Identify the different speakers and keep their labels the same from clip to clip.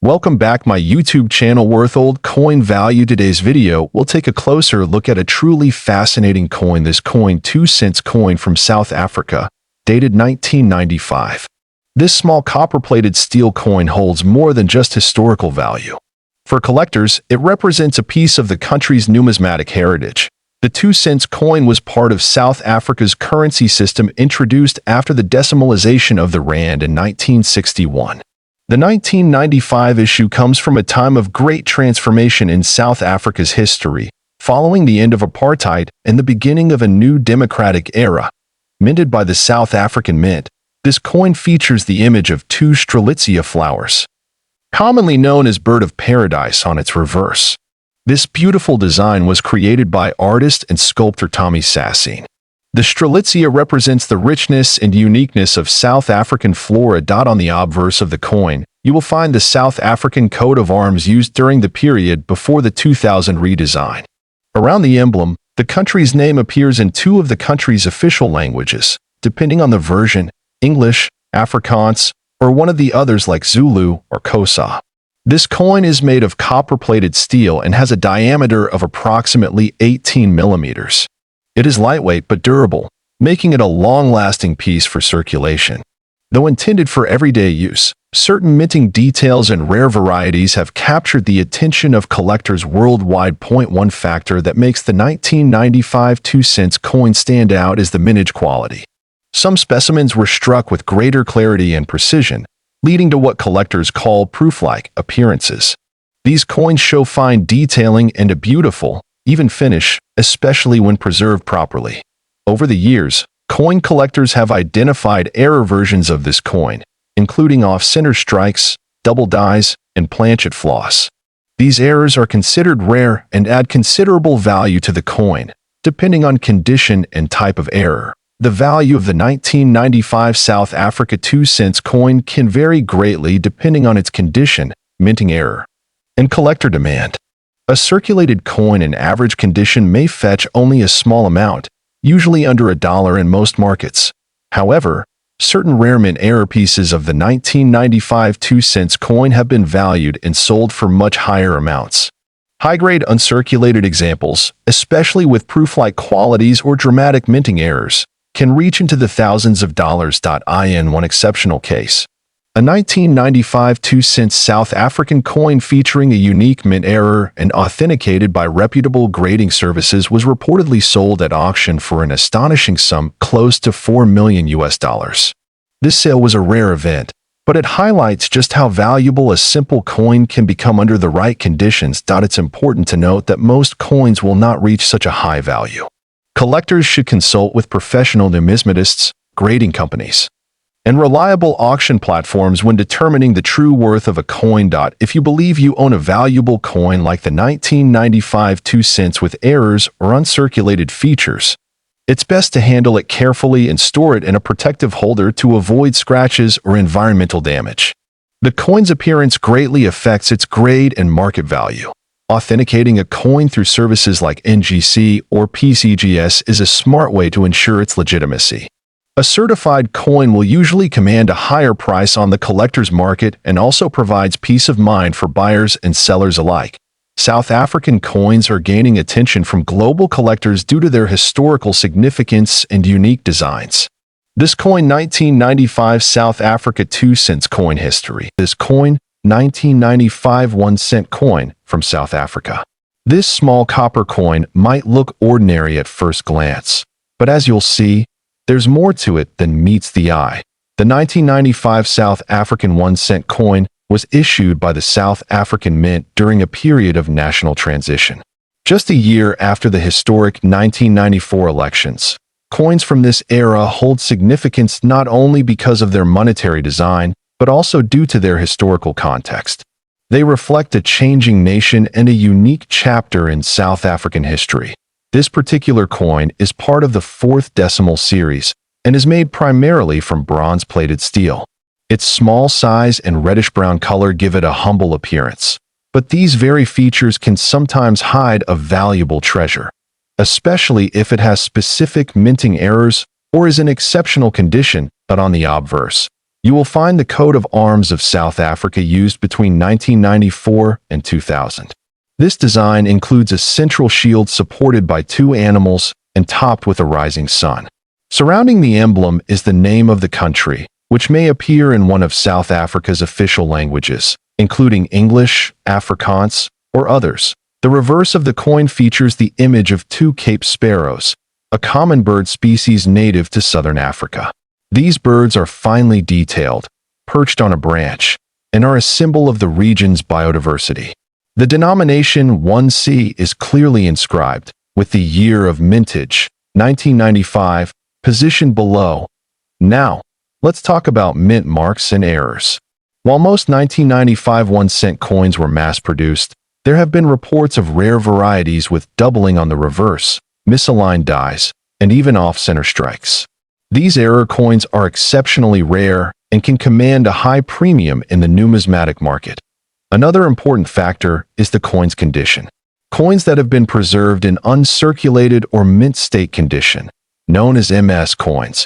Speaker 1: Welcome back my YouTube channel worth old coin value. Today's video we'll take a closer look at a truly fascinating coin. This coin 2-cent coin from South Africa, dated 1995. This small copper-plated steel coin holds more than just historical value. For collectors, it represents a piece of the country's numismatic heritage. The 2-cent coin was part of South Africa's currency system introduced after the decimalization of the rand in 1961. The 1995 issue comes from a time of great transformation in South Africa's history, following the end of apartheid and the beginning of a new democratic era. Minted by the South African Mint, this coin features the image of two strelitzia flowers, commonly known as bird of paradise, on its reverse. This beautiful design was created by artist and sculptor Tommy Sassine. The strelitzia represents the richness and uniqueness of South African flora. On the obverse of the coin, you will find the South African coat of arms used during the period before the 2000 redesign. Around the emblem, the country's name appears in two of the country's official languages, depending on the version: English, Afrikaans, or one of the others like Zulu or Xhosa. This coin is made of copper-plated steel and has a diameter of approximately 18 millimeters. It is lightweight but durable, making it a long-lasting piece for circulation. Though intended for everyday use, certain minting details and rare varieties have captured the attention of collectors worldwide. One factor that makes the 1995 2-cent coin stand out is the mintage quality. Some specimens were struck with greater clarity and precision, leading to what collectors call proof-like appearances. These coins show fine detailing and a beautiful, even finish, especially when preserved properly. Over the years, coin collectors have identified error versions of this coin, including off-center strikes, double dies, and planchet floss. These errors are considered rare and add considerable value to the coin, depending on condition and type of error. The value of the 1995 South Africa 2-cent coin can vary greatly depending on its condition, minting error, and collector demand. A circulated coin in average condition may fetch only a small amount, usually under $1 in most markets. However, certain rare mint error pieces of the 1995 2-cent coin have been valued and sold for much higher amounts. High-grade uncirculated examples, especially with proof-like qualities or dramatic minting errors, can reach into the thousands of dollars. In one exceptional case, a 1995 2-cent South African coin featuring a unique mint error and authenticated by reputable grading services was reportedly sold at auction for an astonishing sum close to $4 million. This sale was a rare event, but it highlights just how valuable a simple coin can become under the right conditions. It's important to note that most coins will not reach such a high value. Collectors should consult with professional numismatists, grading companies, and reliable auction platforms when determining the true worth of a coin. If you believe you own a valuable coin like the 1995 2-cent with errors or uncirculated features, it's best to handle it carefully and store it in a protective holder to avoid scratches or environmental damage. The coin's appearance greatly affects its grade and market value. Authenticating a coin through services like NGC or PCGS is a smart way to ensure its legitimacy. A certified coin will usually command a higher price on the collector's market and also provides peace of mind for buyers and sellers alike. South African coins are gaining attention from global collectors due to their historical significance and unique designs. This coin 1995 South Africa 2-cent coin history. This coin 1995 1-cent coin from South Africa. This small copper coin might look ordinary at first glance, but as you'll see, there's more to it than meets the eye. The 1995 South African 1-cent coin was issued by the South African Mint during a period of national transition. Just a year after the historic 1994 elections, coins from this era hold significance not only because of their monetary design, but also due to their historical context. They reflect a changing nation and a unique chapter in South African history. This particular coin is part of the 4th decimal series and is made primarily from bronze-plated steel. Its small size and reddish-brown color give it a humble appearance, but these very features can sometimes hide a valuable treasure, especially if it has specific minting errors or is in exceptional condition. But on the obverse, You will find the coat of arms of South Africa used between 1994 and 2000. This design includes a central shield supported by two animals and topped with a rising sun. Surrounding the emblem is the name of the country, which may appear in one of South Africa's official languages, including English, Afrikaans, or others. The reverse of the coin features the image of two Cape sparrows, a common bird species native to southern Africa. These birds are finely detailed, perched on a branch, and are a symbol of the region's biodiversity. The denomination 1C is clearly inscribed, with the year of mintage, 1995, positioned below. Now, let's talk about mint marks and errors. While most 1995 1-cent coins were mass-produced, there have been reports of rare varieties with doubling on the reverse, misaligned dies, and even off-center strikes. These error coins are exceptionally rare and can command a high premium in the numismatic market. Another important factor is the coin's condition. Coins that have been preserved in uncirculated or mint state condition, known as MS coins,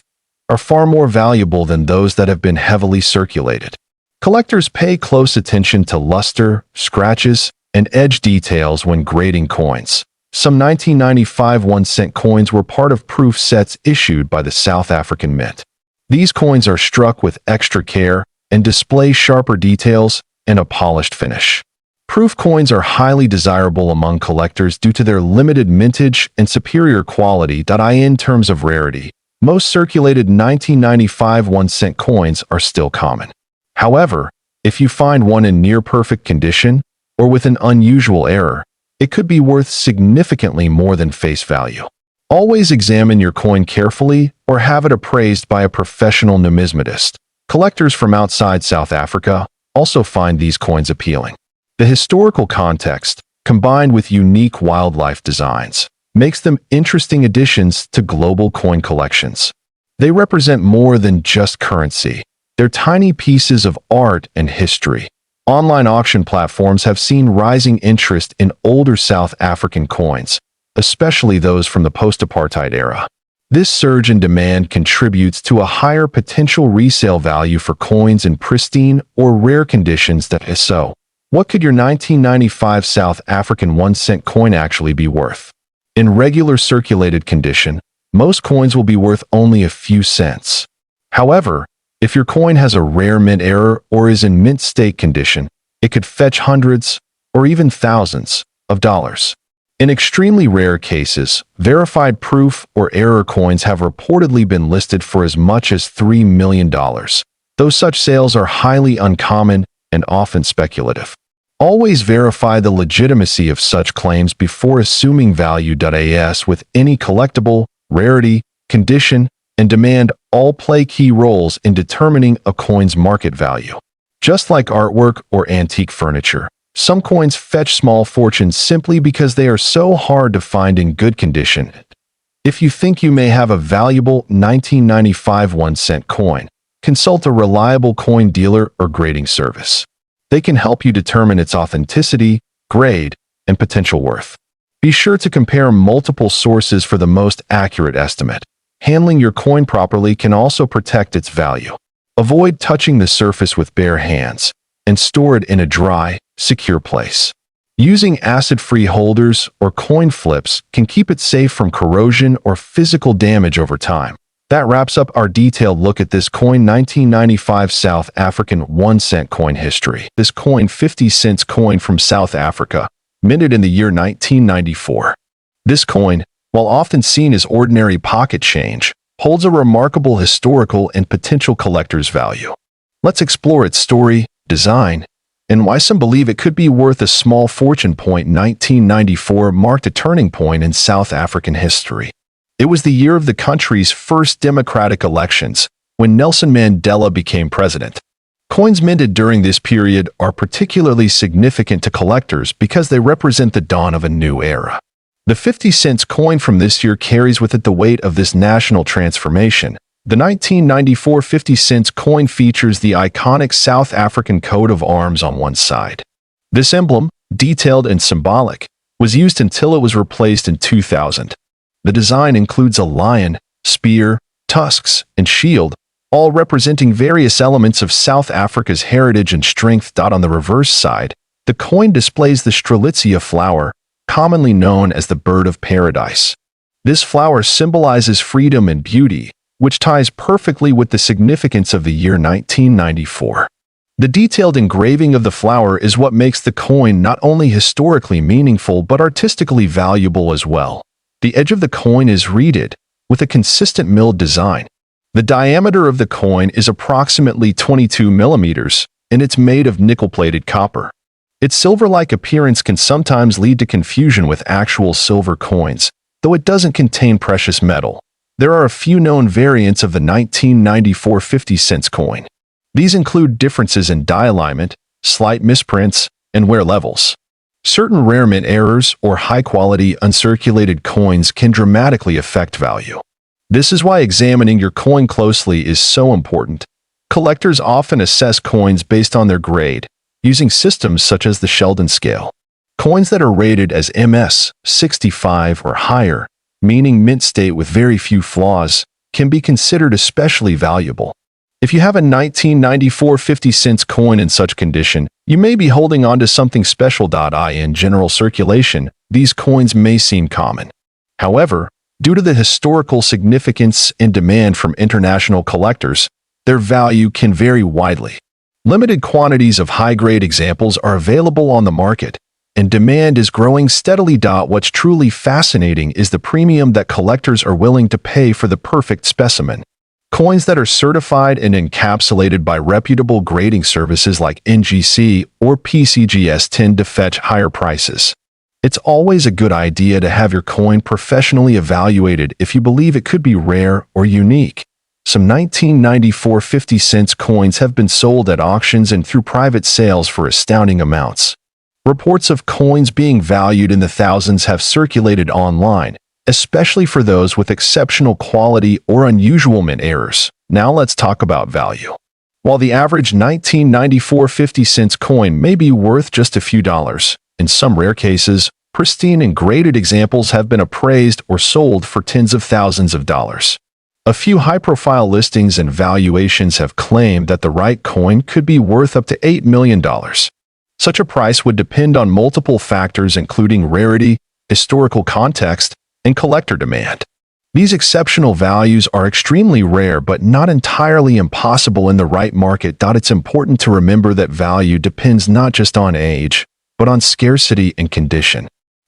Speaker 1: are far more valuable than those that have been heavily circulated. Collectors pay close attention to luster, scratches, and edge details when grading coins. Some 1995 1-cent coins were part of proof sets issued by the South African Mint. These coins are struck with extra care and display sharper details and a polished finish. Proof coins are highly desirable among collectors due to their limited mintage and superior quality. In terms of rarity, most circulated 1995 1-cent coins are still common. However, if you find one in near-perfect condition or with an unusual error, it could be worth significantly more than face value. Always examine your coin carefully or have it appraised by a professional numismatist. Collectors from outside South Africa also find these coins appealing. The historical context, combined with unique wildlife designs, makes them interesting additions to global coin collections. They represent more than just currency. They're tiny pieces of art and history. Online auction platforms have seen rising interest in older South African coins, especially those from the post-apartheid era. This surge in demand contributes to a higher potential resale value for coins in pristine or rare conditions. So, what could your 1995 South African 1-cent coin actually be worth? In regular circulated condition, most coins will be worth only a few cents. However, if your coin has a rare mint error or is in mint state condition, it could fetch hundreds or even thousands of dollars. In extremely rare cases, verified proof or error coins have reportedly been listed for as much as $3 million, though such sales are highly uncommon and often speculative. Always verify the legitimacy of such claims before assuming value. As with any collectible, rarity, condition, and demand all play key roles in determining a coin's market value. Just like artwork or antique furniture, some coins fetch small fortunes simply because they are so hard to find in good condition. If you think you may have a valuable 1995 1-cent coin, consult a reliable coin dealer or grading service. They can help you determine its authenticity, grade, and potential worth. Be sure to compare multiple sources for the most accurate estimate. Handling your coin properly can also protect its value. Avoid touching the surface with bare hands, and store it in a dry, secure place. Using acid-free holders or coin flips can keep it safe from corrosion or physical damage over time. That wraps up our detailed look at this coin 1995 South African 1-cent coin history. This coin 50-cent coin from South Africa, minted in the year 1994. This coin, while often seen as ordinary pocket change, holds a remarkable historical and potential collector's value. Let's explore its story, design, and why some believe it could be worth a small fortune. 1994 marked a turning point in South African history. It was the year of the country's first democratic elections, when Nelson Mandela became president. Coins minted during this period are particularly significant to collectors because they represent the dawn of a new era. The 50-cent coin from this year carries with it the weight of this national transformation. The 1994 50-cent coin features the iconic South African coat of arms on one side. This emblem, detailed and symbolic, was used until it was replaced in 2000. The design includes a lion, spear, tusks, and shield, all representing various elements of South Africa's heritage and strength. On the reverse side, the coin displays the Strelitzia flower, commonly known as the bird of paradise. This flower symbolizes freedom and beauty, which ties perfectly with the significance of the year 1994. The detailed engraving of the flower is what makes the coin not only historically meaningful but artistically valuable as well. The edge of the coin is reeded, with a consistent milled design. The diameter of the coin is approximately 22 millimeters, and it's made of nickel-plated copper. Its silver-like appearance can sometimes lead to confusion with actual silver coins, though it doesn't contain precious metal. There are a few known variants of the 1994 50-cent coin. These include differences in die alignment, slight misprints, and wear levels. Certain rare mint errors or high-quality uncirculated coins can dramatically affect value. This is why examining your coin closely is so important. Collectors often assess coins based on their grade, using systems such as the Sheldon scale. Coins that are rated as MS 65 or higher, meaning mint state with very few flaws, can be considered especially valuable. If you have a 1994 50-cent coin in such condition, you may be holding on to something special. In general circulation, these coins may seem common. However, due to the historical significance and demand from international collectors, their value can vary widely. Limited quantities of high-grade examples are available on the market, and demand is growing steadily. What's truly fascinating is the premium that collectors are willing to pay for the perfect specimen. Coins that are certified and encapsulated by reputable grading services like NGC or PCGS tend to fetch higher prices. It's always a good idea to have your coin professionally evaluated if you believe it could be rare or unique. Some 1994 50-cent coins have been sold at auctions and through private sales for astounding amounts. Reports of coins being valued in the thousands have circulated online, especially for those with exceptional quality or unusual mint errors. Now let's talk about value. While the average 1994 50-cent coin may be worth just a few dollars, in some rare cases, pristine and graded examples have been appraised or sold for tens of thousands of dollars. A few high-profile listings and valuations have claimed that the right coin could be worth up to $8 million. Such a price would depend on multiple factors including rarity, historical context, and collector demand. These exceptional values are extremely rare but not entirely impossible in the right market. It's important to remember that value depends not just on age, but on scarcity and condition.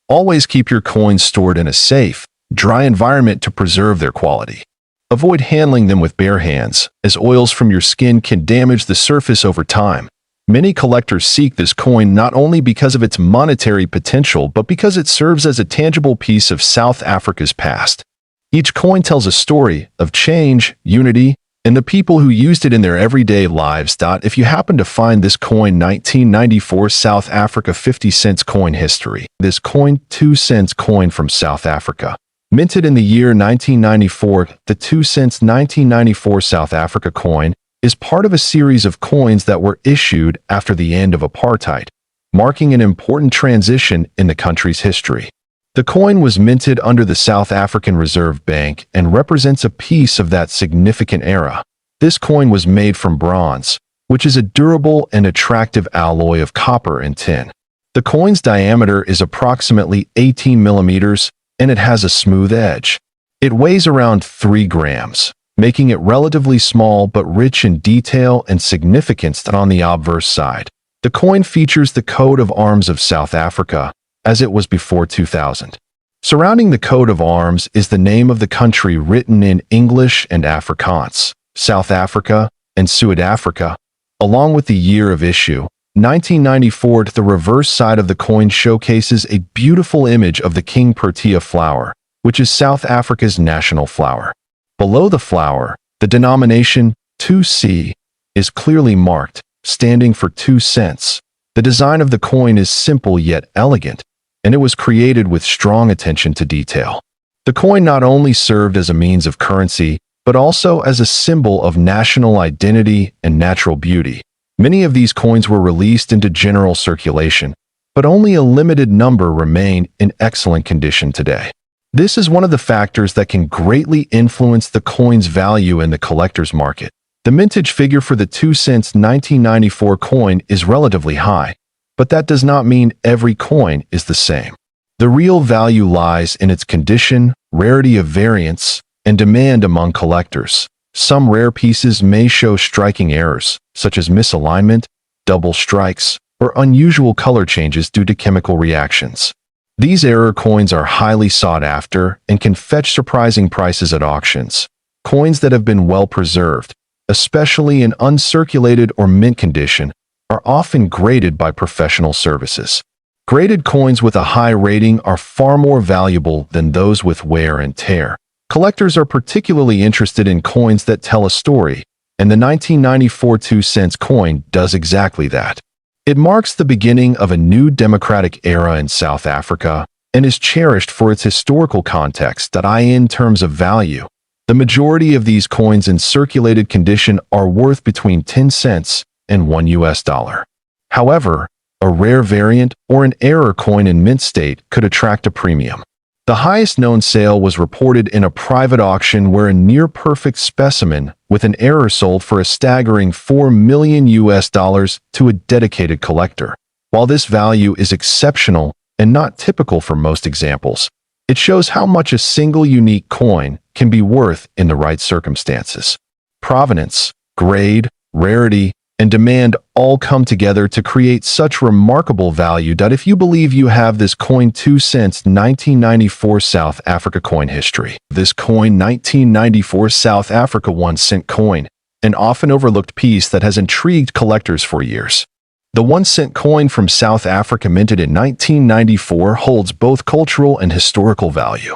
Speaker 1: Always keep your coins stored in a safe, dry environment to preserve their quality. Avoid handling them with bare hands, as oils from your skin can damage the surface over time. Many collectors seek this coin not only because of its monetary potential but because it serves as a tangible piece of South Africa's past. Each coin tells a story of change, unity, and the people who used it in their everyday lives. If you happen to find this coin 1994 South Africa 50-cent coin history, this coin 2-cent coin from South Africa. Minted in the year 1994, the 2-cent 1994 South Africa coin is part of a series of coins that were issued after the end of apartheid, marking an important transition in the country's history. The coin was minted under the South African Reserve Bank and represents a piece of that significant era. This coin was made from bronze, which is a durable and attractive alloy of copper and tin. The coin's diameter is approximately 18 millimeters, and it has a smooth edge. It weighs around 3 grams. Making it relatively small but rich in detail and significance. On the obverse side, the coin features the coat of arms of South Africa, as it was before 2000. Surrounding the coat of arms is the name of the country written in English and Afrikaans, South Africa and Zuid Africa, along with the year of issue, 1994. The reverse side of the coin showcases a beautiful image of the King Protea flower, which is South Africa's national flower. Below the flower, the denomination 2C is clearly marked, standing for 2 cents. The design of the coin is simple yet elegant, and it was created with strong attention to detail. The coin not only served as a means of currency, but also as a symbol of national identity and natural beauty. Many of these coins were released into general circulation, but only a limited number remain in excellent condition today. This is one of the factors that can greatly influence the coin's value in the collector's market. The mintage figure for the 2 cents 1994 coin is relatively high, but that does not mean every coin is the same. The real value lies in its condition, rarity of variants, and demand among collectors. Some rare pieces may show striking errors, such as misalignment, double strikes, or unusual color changes due to chemical reactions. These error coins are highly sought after and can fetch surprising prices at auctions. Coins that have been well preserved, especially in uncirculated or mint condition, are often graded by professional services. Graded coins with a high rating are far more valuable than those with wear and tear. Collectors are particularly interested in coins that tell a story, and the 1994 2 cents coin does exactly that. It marks the beginning of a new democratic era in South Africa and is cherished for its historical context. In terms of value, the majority of these coins in circulated condition are worth between 10 cents and $1. However, a rare variant or an error coin in mint state could attract a premium. The highest known sale was reported in a private auction where a near-perfect specimen with an error sold for a staggering $4 million to a dedicated collector. While this value is exceptional and not typical for most examples, it shows how much a single unique coin can be worth in the right circumstances. Provenance, grade, rarity, and demand all come together to create such remarkable value that if you believe you have this coin 2 cents 1994 South Africa coin history. This coin 1994 South Africa 1 cent coin, an often overlooked piece that has intrigued collectors for years. The 1 cent coin from South Africa minted in 1994 holds both cultural and historical value.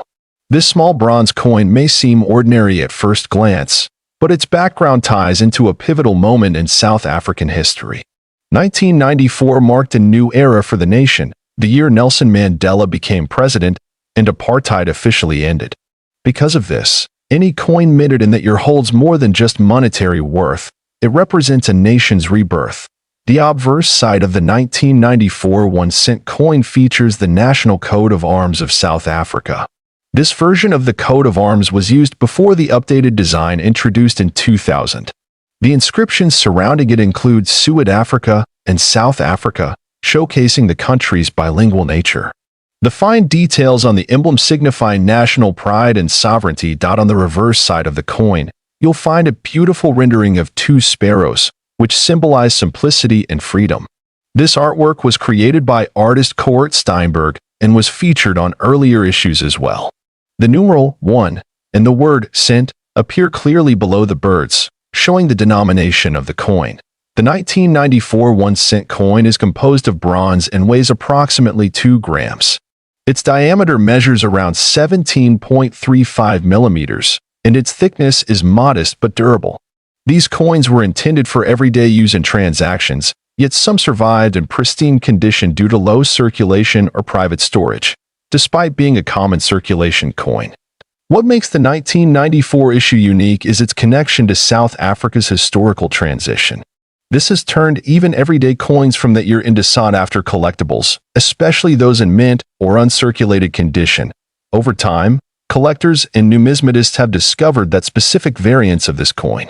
Speaker 1: This small bronze coin may seem ordinary at first glance, but its background ties into a pivotal moment in South African history. 1994 marked a new era for the nation, the year Nelson Mandela became president and apartheid officially ended. Because of this, any coin minted in that year holds more than just monetary worth. It represents a nation's rebirth. The obverse side of the 1994 1 cent coin features the National Coat of Arms of South Africa. This version of the coat of arms was used before the updated design introduced in 2000. The inscriptions surrounding it include Zuid Africa and South Africa, showcasing the country's bilingual nature. The fine details on the emblem signify national pride and sovereignty. On the reverse side of the coin, you'll find a beautiful rendering of 2 sparrows, which symbolize simplicity and freedom. This artwork was created by artist Kurt Steinberg and was featured on earlier issues as well. The numeral 1 and the word cent appear clearly below the birds, showing the denomination of the coin. The 1994 1 cent coin is composed of bronze and weighs approximately 2 grams. Its diameter measures around 17.35 millimeters, and its thickness is modest but durable. These coins were intended for everyday use in transactions, yet some survived in pristine condition due to low circulation or private storage, despite being a common circulation coin. What makes the 1994 issue unique is its connection to South Africa's historical transition. This has turned even everyday coins from that year into sought-after collectibles, especially those in mint or uncirculated condition. Over time, collectors and numismatists have discovered that specific variants of this coin,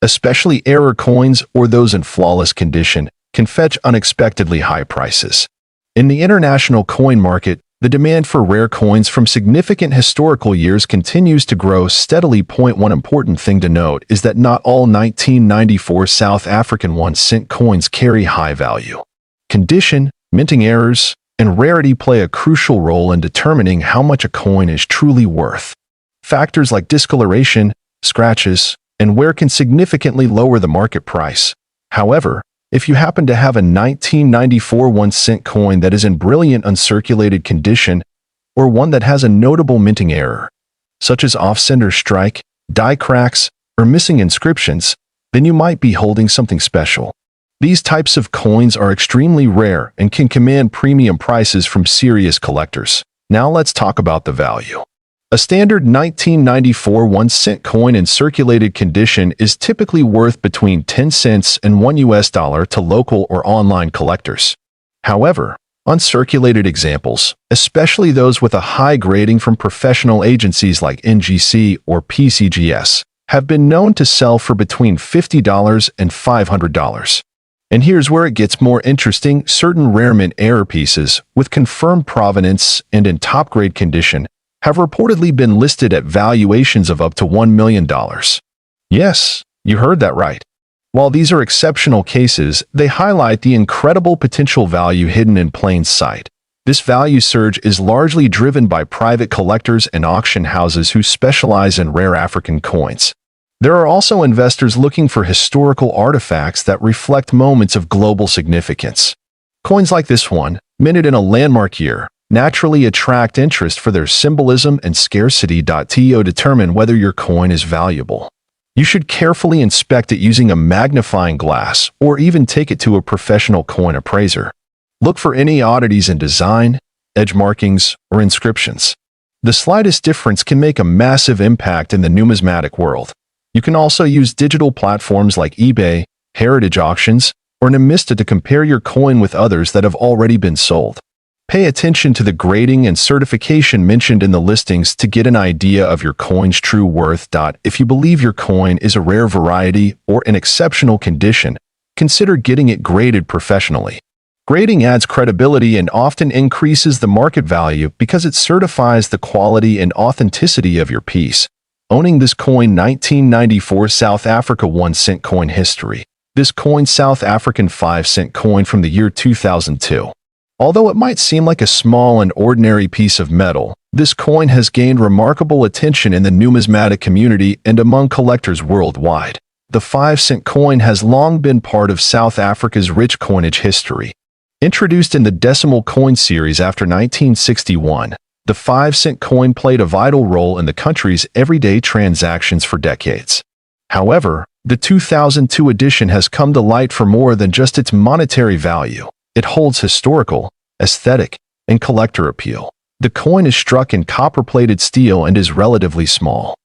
Speaker 1: especially error coins or those in flawless condition, can fetch unexpectedly high prices. In the international coin market, the demand for rare coins from significant historical years continues to grow steadily. One important thing to note is that not all 1994 South African 1 cent coins carry high value. Condition, minting errors, and rarity play a crucial role in determining how much a coin is truly worth. Factors like discoloration, scratches, and wear can significantly lower the market price. However, if you happen to have a 1994 1 cent coin that is in brilliant uncirculated condition, or one that has a notable minting error, such as off-center strike, die cracks, or missing inscriptions, then you might be holding something special. These types of coins are extremely rare and can command premium prices from serious collectors. Now let's talk about the value. A standard 1994 1 cent coin in circulated condition is typically worth between 10 cents and $1 to local or online collectors. However, uncirculated examples, especially those with a high grading from professional agencies like NGC or PCGS, have been known to sell for between $50 and $500. And here's where it gets more interesting. Certain rare mint error pieces, with confirmed provenance and in top-grade condition, have reportedly been listed at valuations of up to $1 million. Yes, you heard that right. While these are exceptional cases, they highlight the incredible potential value hidden in plain sight. This value surge is largely driven by private collectors and auction houses who specialize in rare African coins. There are also investors looking for historical artifacts that reflect moments of global significance. Coins like this one, minted in a landmark year, naturally attract interest for their symbolism and scarcity. To determine whether your coin is valuable, you should carefully inspect it using a magnifying glass or even take it to a professional coin appraiser. Look for any oddities in design, edge markings, or inscriptions. The slightest difference can make a massive impact in the numismatic world. You can also use digital platforms like eBay, heritage auctions, or Numista to compare your coin with others that have already been sold. Pay attention to the grading and certification mentioned in the listings to get an idea of your coin's true worth. If you believe your coin is a rare variety or in exceptional condition, consider getting it graded professionally. Grading adds credibility and often increases the market value because it certifies the quality and authenticity of your piece. Owning this coin. 1994 South Africa 1 cent coin history. This coin, South African 5 cent coin from the year 2002. Although it might seem like a small and ordinary piece of metal, this coin has gained remarkable attention in the numismatic community and among collectors worldwide. The 5 cent coin has long been part of South Africa's rich coinage history. Introduced in the decimal coin series after 1961, the 5 cent coin played a vital role in the country's everyday transactions for decades. However, the 2002 edition has come to light for more than just its monetary value. It holds historical, aesthetic, and collector appeal. The coin is struck in copper-plated steel and is relatively small,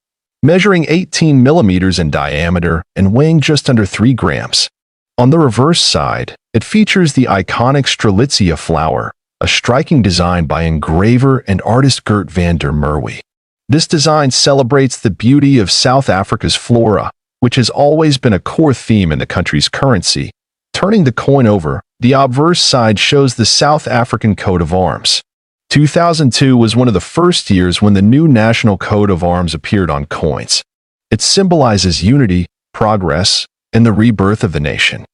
Speaker 1: measuring 18 millimeters in diameter and weighing just under 3 grams. On the reverse side, it features the iconic Strelitzia flower, a striking design by engraver and artist Gert van der Merwe. This design celebrates the beauty of South Africa's flora, which has always been a core theme in the country's currency. Turning the coin over, the obverse side shows the South African coat of arms. 2002 was one of the first years when the new national coat of arms appeared on coins. It symbolizes unity, progress, and the rebirth of the nation.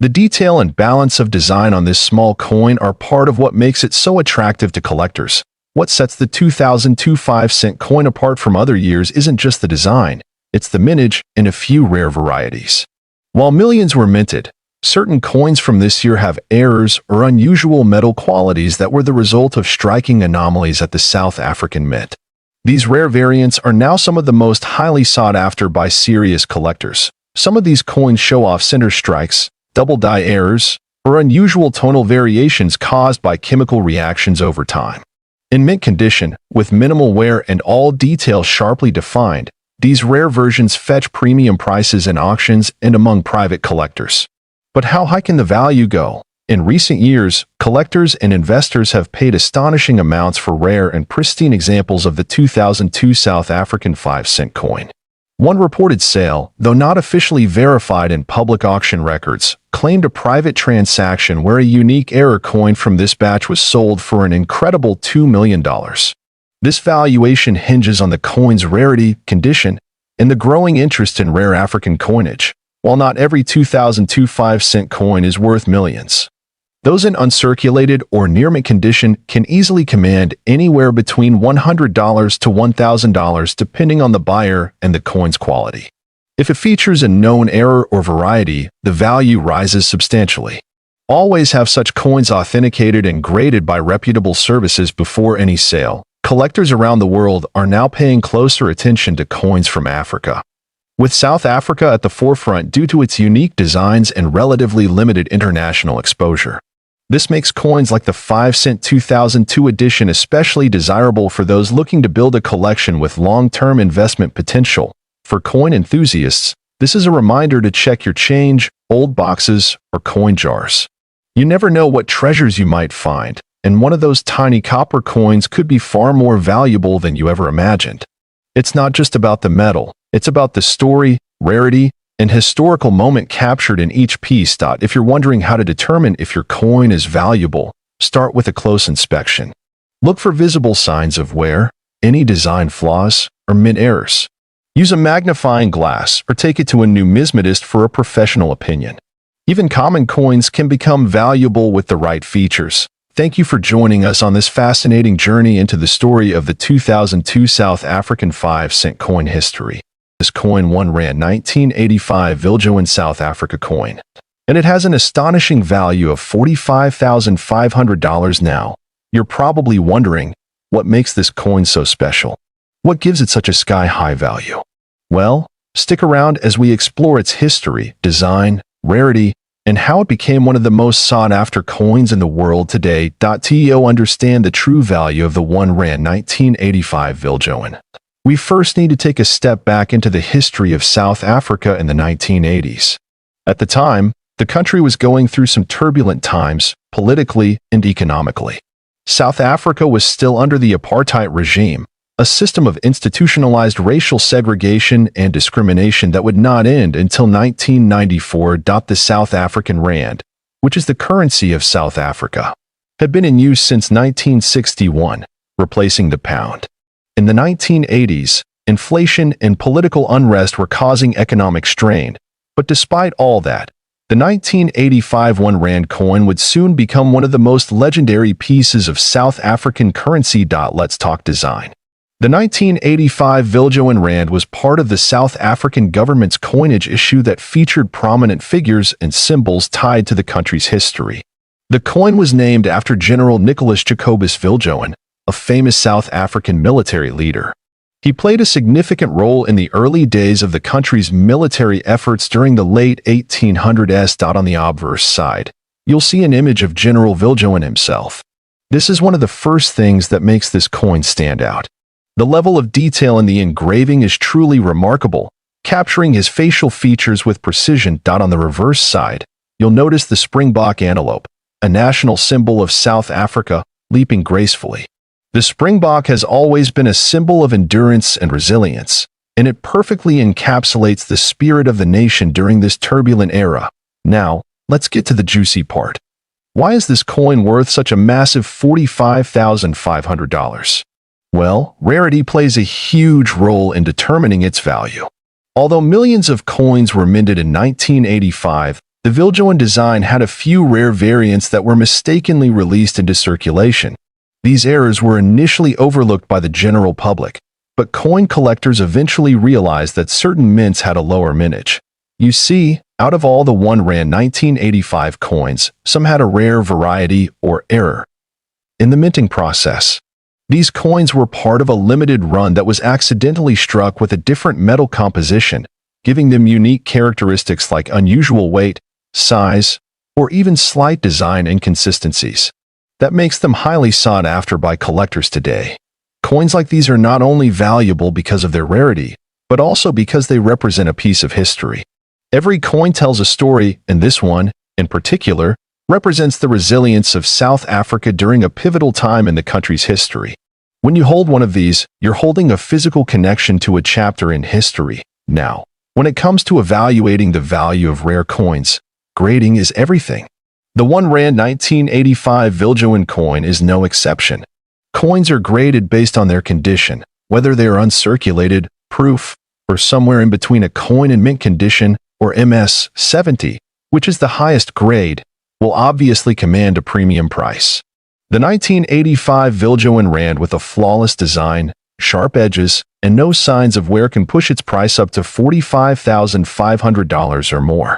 Speaker 1: The detail and balance of design on this small coin are part of what makes it so attractive to collectors. What sets the 2002 5 cent coin apart from other years isn't just the design, it's the mintage and a few rare varieties. While millions were minted, certain coins from this year have errors or unusual metal qualities that were the result of striking anomalies at the South African Mint. These rare variants are now some of the most highly sought after by serious collectors. Some of these coins show off center strikes, double die errors, or unusual tonal variations caused by chemical reactions over time. In mint condition, with minimal wear and all details sharply defined, these rare versions fetch premium prices in auctions and among private collectors. But how high can the value go? In recent years, collectors and investors have paid astonishing amounts for rare and pristine examples of the 2002 South African 5 cent coin. One reported sale, though not officially verified in public auction records, claimed a private transaction where a unique error coin from this batch was sold for an incredible $2 million. This valuation hinges on the coin's rarity, condition, and the growing interest in rare African coinage. While not every 2002 5 cent coin is worth millions, those in uncirculated or near-mint condition can easily command anywhere between $100 to $1,000 depending on the buyer and the coin's quality. If it features a known error or variety, the value rises substantially. Always have such coins authenticated and graded by reputable services before any sale. Collectors around the world are now paying closer attention to coins from Africa, with South Africa at the forefront due to its unique designs and relatively limited international exposure. This makes coins like the 5 cent 2002 edition especially desirable for those looking to build a collection with long-term investment potential. For coin enthusiasts, this is a reminder to check your change, old boxes, or coin jars. You never know what treasures you might find, and one of those tiny copper coins could be far more valuable than you ever imagined. It's not just about the metal, it's about the story, rarity, and historical moment captured in each piece. If you're wondering how to determine if your coin is valuable, start with a close inspection. Look for visible signs of wear, any design flaws, or mint errors. Use a magnifying glass or take it to a numismatist for a professional opinion. Even common coins can become valuable with the right features. Thank you for joining us on this fascinating journey into the story of the 2002 South African 5-cent coin history. This coin 1 Rand 1985 Viljoen South Africa coin, and it has an astonishing value of $45,500 now. You're probably wondering, what makes this coin so special? What gives it such a sky-high value? Well, stick around as we explore its history, design, rarity, and how it became one of the most sought-after coins in the world today. To understand the true value of the 1 Rand 1985 Viljoen, we first need to take a step back into the history of South Africa in the 1980s. At the time, the country was going through some turbulent times, politically and economically. South Africa was still under the apartheid regime, a system of institutionalized racial segregation and discrimination that would not end until 1994. The South African rand, which is the currency of South Africa, had been in use since 1961, replacing the pound. In the 1980s, inflation and political unrest were causing economic strain, but despite all that, the 1985 1 Rand coin would soon become one of the most legendary pieces of South African currency. Let's talk design. The 1985 Viljoen Rand was part of the South African government's coinage issue that featured prominent figures and symbols tied to the country's history. The coin was named after General Nicholas Jacobus Viljoen, a famous South African military leader. He played a significant role in the early days of the country's military efforts during the late 1800s. On the obverse side, you'll see an image of General Viljoen himself. This is one of the first things that makes this coin stand out. The level of detail in the engraving is truly remarkable, capturing his facial features with precision. On the reverse side, you'll notice the springbok antelope, a national symbol of South Africa, leaping gracefully. The springbok has always been a symbol of endurance and resilience, and it perfectly encapsulates the spirit of the nation during this turbulent era. Now, let's get to the juicy part. Why is this coin worth such a massive $45,500? Well, rarity plays a huge role in determining its value. Although millions of coins were minted in 1985, the Viljoen design had a few rare variants that were mistakenly released into circulation. These errors were initially overlooked by the general public, but coin collectors eventually realized that certain mints had a lower mintage. You see, out of all the 1 Rand 1985 coins, some had a rare variety or error in the minting process. These coins were part of a limited run that was accidentally struck with a different metal composition, giving them unique characteristics like unusual weight, size, or even slight design inconsistencies. That makes them highly sought after by collectors today. Coins like these are not only valuable because of their rarity, but also because they represent a piece of history. Every coin tells a story, and this one, in particular, represents the resilience of South Africa during a pivotal time in the country's history. When you hold one of these, you're holding a physical connection to a chapter in history. Now, when it comes to evaluating the value of rare coins, grading is everything. The 1 Rand 1985 Viljoen coin is no exception. Coins are graded based on their condition, whether they are uncirculated, proof, or somewhere in between a coin in mint condition, or MS 70, which is the highest grade, will obviously command a premium price. The 1985 Viljoen Rand with a flawless design, sharp edges, and no signs of wear can push its price up to $45,500 or more.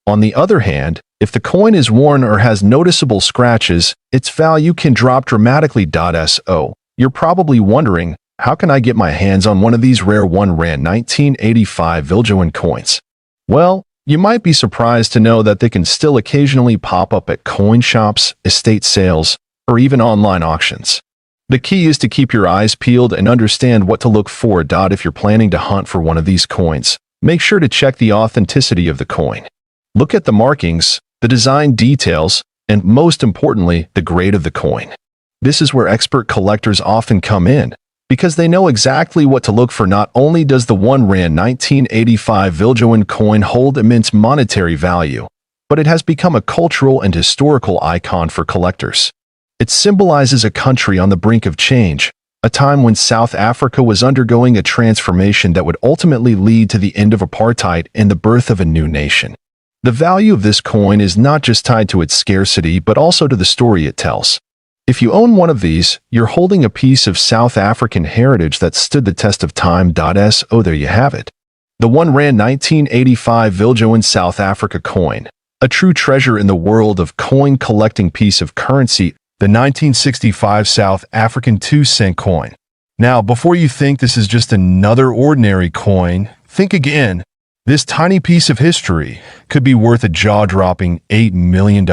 Speaker 1: On the other hand, if the coin is worn or has noticeable scratches, its value can drop dramatically. So, you're probably wondering, how can I get my hands on one of these rare 1 Rand 1985 Viljoen coins? Well, you might be surprised to know that they can still occasionally pop up at coin shops, estate sales, or even online auctions. The key is to keep your eyes peeled and understand what to look for. If you're planning to hunt for one of these coins, make sure to check the authenticity of the coin. Look at the markings, the design details, and most importantly, the grade of the coin. This is where expert collectors often come in. because they know exactly what to look for. Not only does the 1 Rand 1985 Viljoen coin hold immense monetary value, but it has become a cultural and historical icon for collectors. It symbolizes a country on the brink of change, a time when South Africa was undergoing a transformation that would ultimately lead to the end of apartheid and the birth of a new nation. The value of this coin is not just tied to its scarcity, but also to the story it tells. If you own one of these, you're holding a piece of South African heritage that stood the test of time. So there you have it. The 1 Rand 1985 Viljoen South Africa coin, a true treasure in the world of coin collecting piece of currency, the 1965 South African 2-cent coin. Now, before you think this is just another ordinary coin, think again. This tiny piece of history could be worth a jaw-dropping $8 million.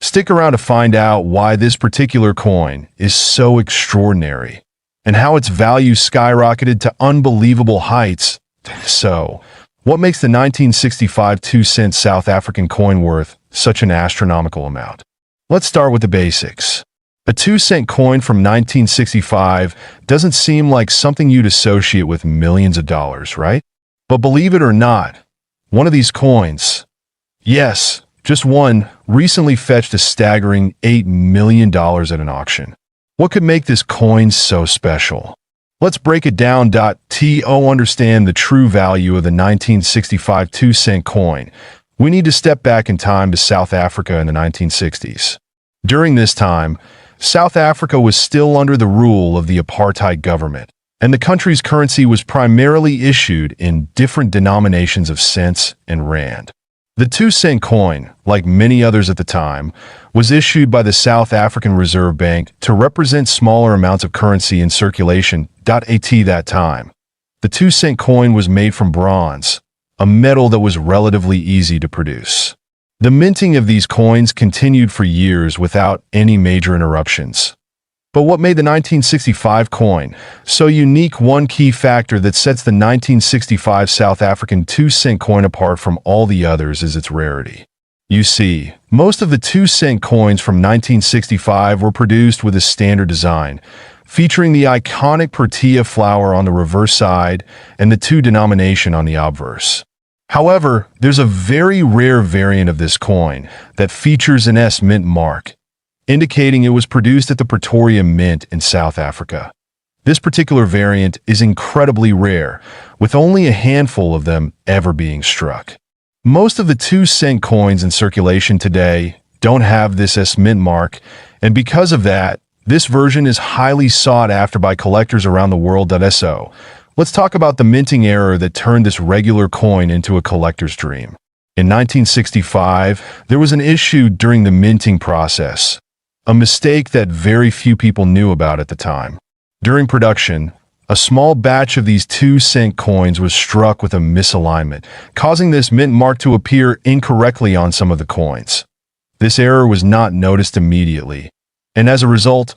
Speaker 1: Stick around to find out why this particular coin is so extraordinary and how its value skyrocketed to unbelievable heights. So, what makes the 1965 2-cent South African coin worth such an astronomical amount? Let's start with the basics. A 2-cent coin from 1965 doesn't seem like something you'd associate with millions of dollars, right? But believe it or not, one of these coins, yes, just one, recently fetched a staggering $8 million at an auction. What could make this coin so special? Let's break it down. To understand the true value of the 1965 2-cent coin, we need to step back in time to South Africa in the 1960s. During this time, South Africa was still under the rule of the apartheid government, and the country's currency was primarily issued in different denominations of cents and rand. The 2-cent coin, like many others at the time, was issued by the South African Reserve Bank to represent smaller amounts of currency in circulation. At that time, the 2-cent coin was made from bronze, a metal that was relatively easy to produce. The minting of these coins continued for years without any major interruptions. But what made the 1965 coin so unique? One key factor that sets the 1965 South African 2-cent coin apart from all the others is its rarity. You see, most of the 2-cent coins from 1965 were produced with a standard design, featuring the iconic Protea flower on the reverse side and the 2 denomination on the obverse. However, there's a very rare variant of this coin that features an S mint mark, indicating it was produced at the Pretoria Mint in South Africa. This particular variant is incredibly rare, with only a handful of them ever being struck. Most of the 2-cent coins in circulation today don't have this S mint mark, and because of that, this version is highly sought after by collectors around the world. So, let's talk about the minting error that turned this regular coin into a collector's dream. In 1965, there was an issue during the minting process, a mistake that very few people knew about at the time. During production, a small batch of these 2-cent coins was struck with a misalignment, causing this mint mark to appear incorrectly on some of the coins. This error was not noticed immediately, and as a result,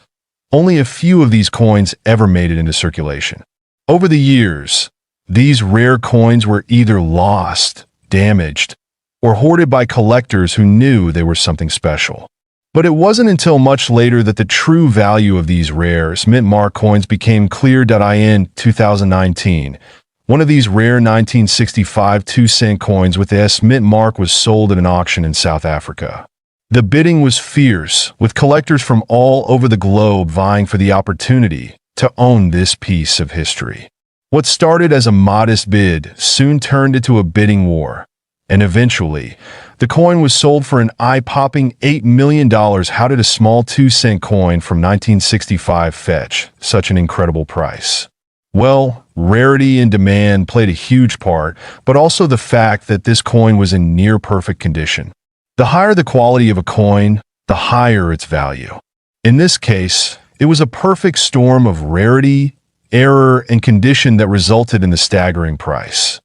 Speaker 1: only a few of these coins ever made it into circulation. Over the years, these rare coins were either lost, damaged, or hoarded by collectors who knew they were something special. But it wasn't until much later that the true value of these rare mint mark coins became clear. In 2019, one of these rare 1965 2-cent coins with the S mint mark was sold at an auction in South Africa. The bidding was fierce, with collectors from all over the globe vying for the opportunity to own this piece of history. What started as a modest bid soon turned into a bidding war, and eventually, the coin was sold for an eye-popping $8 million. How did a small 2-cent coin from 1965 fetch such an incredible price? Well, rarity and demand played a huge part, but also the fact that this coin was in near-perfect condition. The higher the quality of a coin, the higher its value. In this case, it was a perfect storm of rarity, error, and condition that resulted in the staggering price.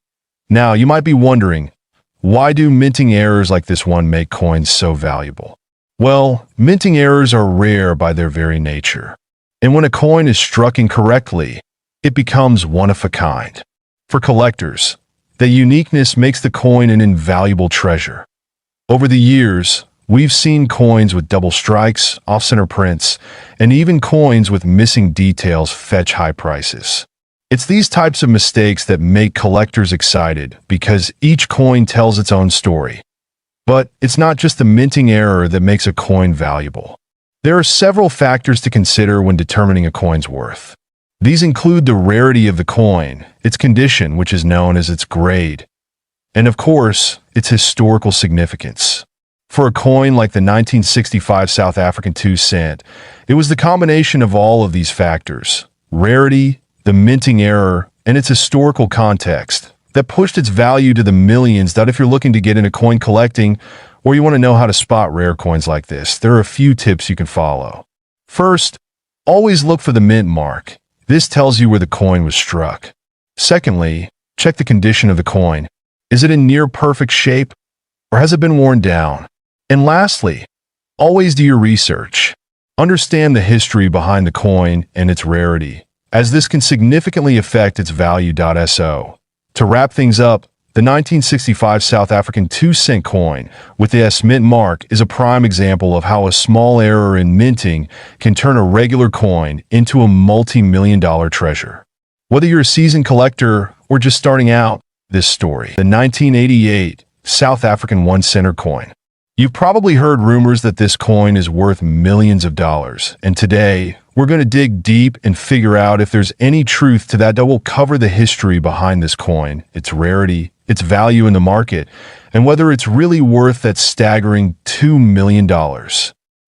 Speaker 1: Now, you might be wondering, why do minting errors like this one make coins so valuable? Well, minting errors are rare by their very nature. And when a coin is struck incorrectly, it becomes one of a kind. For collectors, the uniqueness makes the coin an invaluable treasure. Over the years, we've seen coins with double strikes, off-center prints, and even coins with missing details fetch high prices. It's these types of mistakes that make collectors excited because each coin tells its own story. But it's not just the minting error that makes a coin valuable. There are several factors to consider when determining a coin's worth. These include the rarity of the coin, its condition, which is known as its grade, and of course, its historical significance. For a coin like the 1965 South African 2 cent, it was the combination of all of these factors, rarity, the minting error, and its historical context, that pushed its value to the millions. That if you're looking to get into coin collecting, or you want to know how to spot rare coins like this, there are a few tips you can follow. First, always look for the mint mark. This tells you where the coin was struck. Secondly, check the condition of the coin. Is it in near perfect shape, or has it been worn down? And lastly, always do your research. Understand the history behind the coin and its rarity, as this can significantly affect its value. So, to wrap things up, the 1965 South African 2 cent coin with the S mint mark is a prime example of how a small error in minting can turn a regular coin into a multi-million-dollar treasure. Whether you're a seasoned collector or just starting out, this story, the 1988 South African 1 center coin. You've probably heard rumors that this coin is worth millions of dollars, and today we're going to dig deep and figure out if there's any truth to that. We'll cover the history behind this coin, its rarity, its value in the market, and whether it's really worth that staggering $2 million.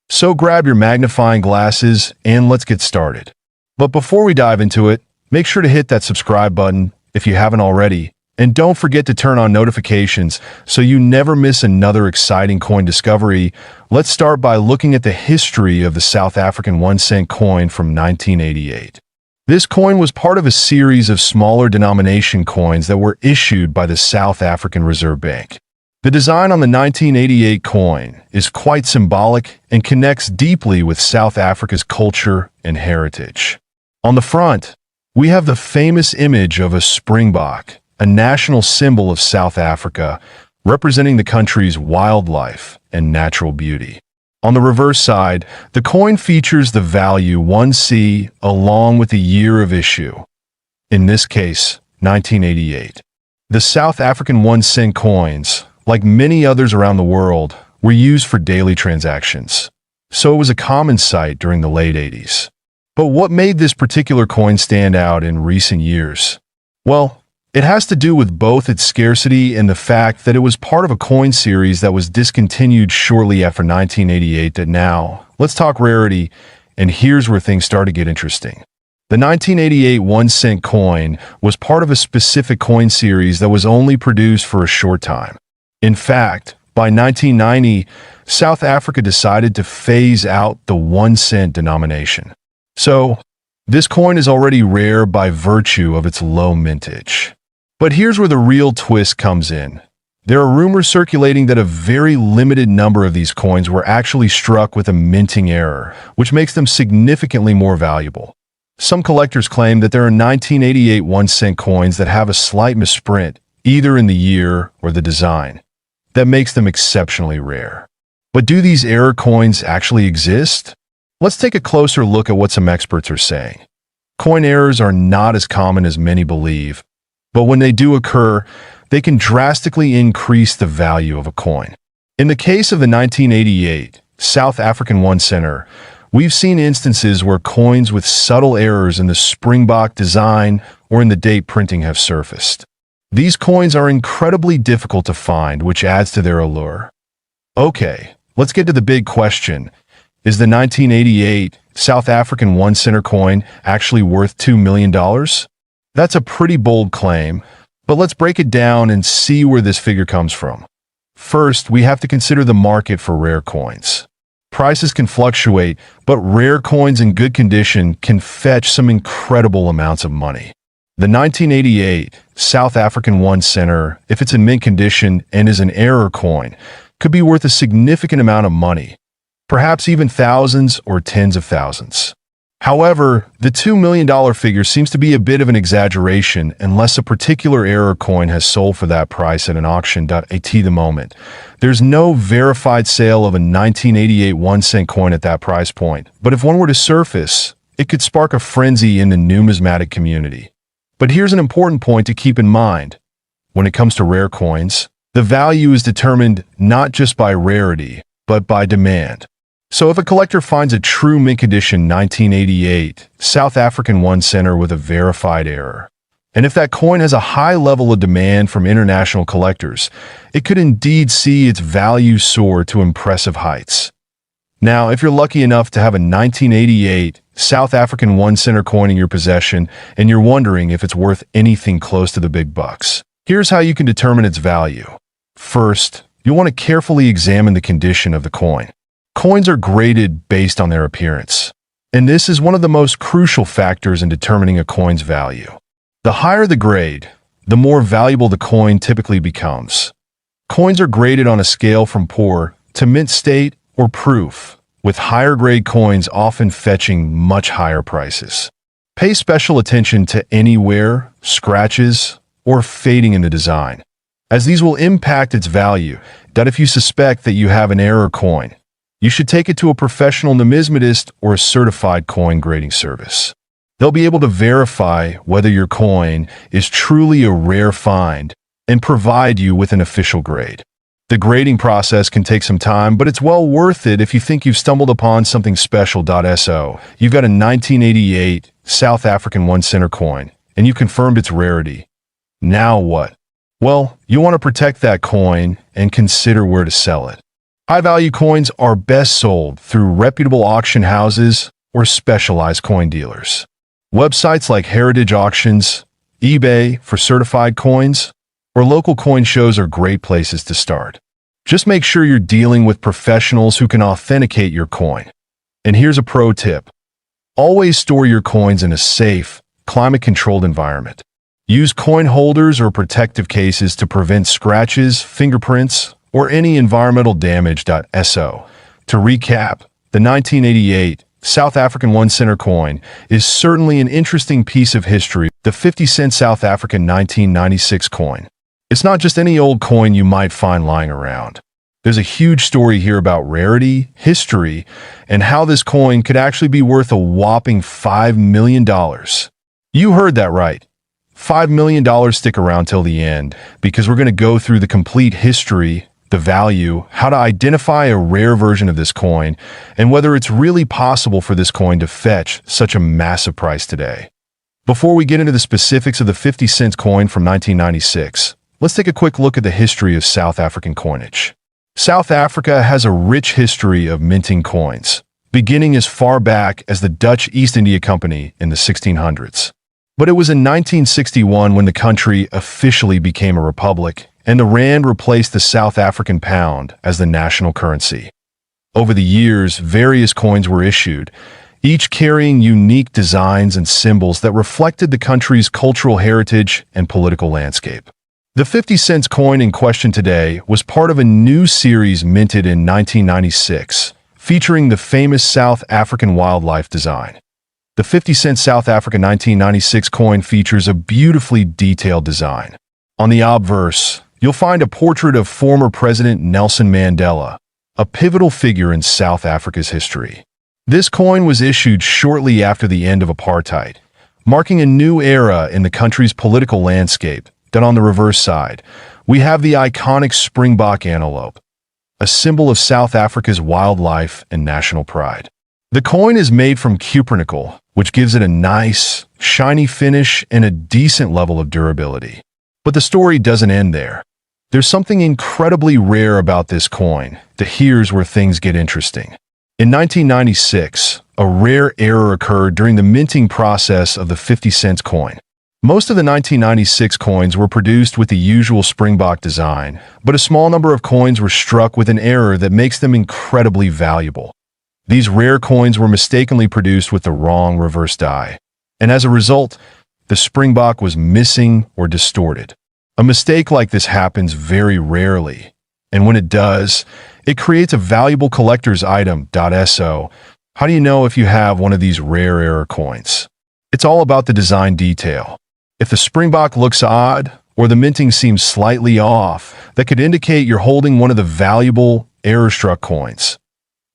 Speaker 1: So grab your magnifying glasses and let's get started. But before we dive into it, make sure to hit that subscribe button if you haven't already. And don't forget to turn on notifications so you never miss another exciting coin discovery. Let's start by looking at the history of the South African 1 cent coin from 1988. This coin was part of a series of smaller denomination coins that were issued by the South African Reserve Bank. The design on the 1988 coin is quite symbolic and connects deeply with South Africa's culture and heritage. On the front, we have the famous image of a springbok, a national symbol of South Africa, representing the country's wildlife and natural beauty. On the reverse side, the coin features the value 1C along with the year of issue. In this case, 1988. The South African 1 cent coins, like many others around the world, were used for daily transactions, so it was a common sight during the late 80s. But what made this particular coin stand out in recent years? Well, it has to do with both its scarcity and the fact that it was part of a coin series that was discontinued shortly after 1988. Now, let's talk rarity, and here's where things start to get interesting. The 1988 1 cent coin was part of a specific coin series that was only produced for a short time. In fact, by 1990, South Africa decided to phase out the 1 cent denomination. So, this coin is already rare by virtue of its low mintage. But here's where the real twist comes in. There are rumors circulating that a very limited number of these coins were actually struck with a minting error, which makes them significantly more valuable. Some collectors claim that there are 1988 1 cent coins that have a slight misprint, either in the year or the design, that makes them exceptionally rare. But do these error coins actually exist? Let's take a closer look at what some experts are saying. Coin errors are not as common as many believe, but when they do occur, they can drastically increase the value of a coin. In the case of the 1988 South African 1 center, we've seen instances where coins with subtle errors in the springbok design or in the date printing have surfaced. These coins are incredibly difficult to find, which adds to their allure. Okay, let's get to the big question. Is the 1988 South African 1 center coin actually worth $2 million? That's a pretty bold claim, but let's break it down and see where this figure comes from. First, we have to consider the market for rare coins. Prices can fluctuate, but rare coins in good condition can fetch some incredible amounts of money. The 1988 South African 1 center, if it's in mint condition and is an error coin, could be worth a significant amount of money, perhaps even thousands or tens of thousands. However, the $2 million figure seems to be a bit of an exaggeration unless a particular error coin has sold for that price at an auction. At the moment, there's no verified sale of a 1988 1-cent coin at that price point, but if one were to surface, it could spark a frenzy in the numismatic community. But here's an important point to keep in mind. When it comes to rare coins, the value is determined not just by rarity, but by demand. So if a collector finds a true mint condition 1988 South African 1-center with a verified error, and if that coin has a high level of demand from international collectors, it could indeed see its value soar to impressive heights. Now, if you're lucky enough to have a 1988 South African 1-center coin in your possession and you're wondering if it's worth anything close to the big bucks, here's how you can determine its value. First, you'll want to carefully examine the condition of the coin. Coins are graded based on their appearance, and this is one of the most crucial factors in determining a coin's value. The higher the grade, the more valuable the coin typically becomes. Coins are graded on a scale from poor to mint state or proof, with higher grade coins often fetching much higher prices. Pay special attention to any wear, scratches, or fading in the design, as these will impact its value. If you suspect that you have an error coin, you should take it to a professional numismatist or a certified coin grading service. They'll be able to verify whether your coin is truly a rare find and provide you with an official grade. The grading process can take some time, but it's well worth it if you think you've stumbled upon something special. So, you've got a 1988 South African 1-center coin, and you confirmed its rarity. Now what? Well, you want to protect that coin and consider where to sell it. High-value coins are best sold through reputable auction houses or specialized coin dealers. Websites like Heritage Auctions, eBay for certified coins, or local coin shows are great places to start. Just make sure you're dealing with professionals who can authenticate your coin. And here's a pro tip. Always store your coins in a safe, climate-controlled environment. Use coin holders or protective cases to prevent scratches, fingerprints, or any environmental damage. To recap, the 1988 South African 1-center coin is certainly an interesting piece of history. The 50-cent South African 1996 coin. It's not just any old coin you might find lying around. There's a huge story here about rarity, history, and how this coin could actually be worth a whopping $5 million. You heard that right. $5 million. Stick around till the end, because we're going to go through the complete history, the value, how to identify a rare version of this coin, and whether it's really possible for this coin to fetch such a massive price today. Before we get into the specifics of the 50-cent coin from 1996, let's take a quick look at the history of South African coinage. South Africa has a rich history of minting coins, beginning as far back as the Dutch East India Company in the 1600s. But it was in 1961 when the country officially became a republic, and the rand replaced the South African pound as the national currency. Over the years, various coins were issued, each carrying unique designs and symbols that reflected the country's cultural heritage and political landscape. The 50-cent coin in question today was part of a new series minted in 1996, featuring the famous South African wildlife design. The 50-cent South African 1996 coin features a beautifully detailed design. On the obverse, you'll find a portrait of former President Nelson Mandela, a pivotal figure in South Africa's history. This coin was issued shortly after the end of apartheid, marking a new era in the country's political landscape. Then on the reverse side, we have the iconic springbok antelope, a symbol of South Africa's wildlife and national pride. The coin is made from cupronickel, which gives it a nice, shiny finish and a decent level of durability. But the story doesn't end there. There's something incredibly rare about this coin. Here's where things get interesting. In 1996, a rare error occurred during the minting process of the 50-cent coin. Most of the 1996 coins were produced with the usual springbok design, but a small number of coins were struck with an error that makes them incredibly valuable. These rare coins were mistakenly produced with the wrong reverse die, and as a result, the springbok was missing or distorted. A mistake like this happens very rarely, and when it does, it creates a valuable collector's item. How do you know if you have one of these rare error coins? It's all about the design detail. If the springbok looks odd, or the minting seems slightly off, that could indicate you're holding one of the valuable error-struck coins.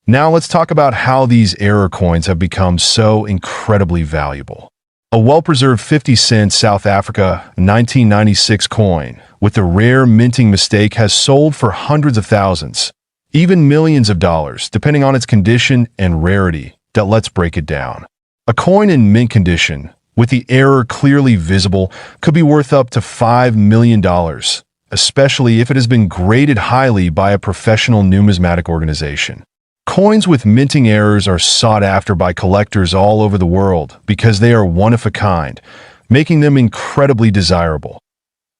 Speaker 1: Now let's talk about how these error coins have become so incredibly valuable. A well-preserved 50-cent South Africa 1996 coin with a rare minting mistake has sold for hundreds of thousands, even millions of dollars, depending on its condition and rarity. Let's break it down. A coin in mint condition, with the error clearly visible, could be worth up to $5 million, especially if it has been graded highly by a professional numismatic organization. Coins with minting errors are sought after by collectors all over the world because they are one of a kind, making them incredibly desirable.